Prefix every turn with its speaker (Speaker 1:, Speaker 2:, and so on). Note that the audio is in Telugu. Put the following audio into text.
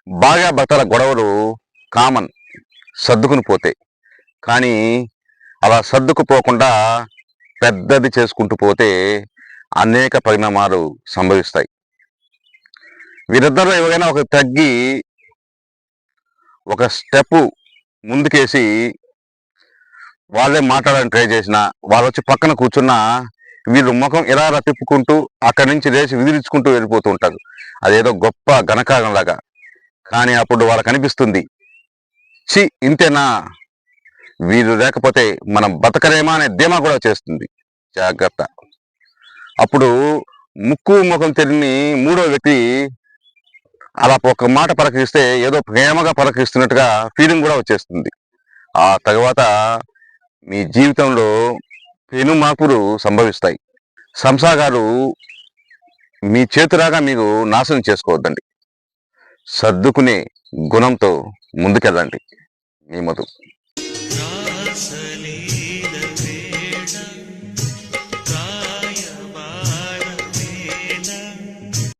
Speaker 1: భార్యాభర్తల గొడవలు కామన్, సర్దుకుని పోతాయి. కానీ అలా సర్దుకుపోకుండా పెద్దది చేసుకుంటూ పోతే అనేక పరిణామాలు సంభవిస్తాయి. వీరిద్దరూ ఎవరైనా ఒక తగ్గి ఒక స్టెప్ ముందుకేసి వాళ్ళే మాట్లాడడానికి ట్రై చేసినా, వాళ్ళు వచ్చి పక్కన కూర్చున్నా వీళ్ళు ముఖం ఇలా తిప్పుకుంటూ అక్కడి నుంచి లేచి విదిలించుకుంటూ వెళ్ళిపోతూ ఉంటారు. అదేదో గొప్ప ఘనకార్యంలాగా. కానీ అప్పుడు వాళ్ళకి అనిపిస్తుంది, చి ఇంతేనా, వీళ్ళు లేకపోతే మనం బతకలేమా అనే ధీమా కూడా చేస్తుంది. జాగ్రత్త. అప్పుడు ముక్కు ముఖం తెలియని మూడో వ్యక్తి అలా ఒక మాట పలకరిస్తే ఏదో ప్రేమగా పలకరిస్తున్నట్టుగా ఫీలింగ్ కూడా వచ్చేస్తుంది. ఆ తర్వాత మీ జీవితంలో పెను మార్పులు సంభవిస్తాయి. సంసారాలు మీ చేతులాగా మీరు నాశనం చేసుకోవద్దండి. సర్దుకునే గుణంతో ముందుకెళ్ళండి. మీ మధు.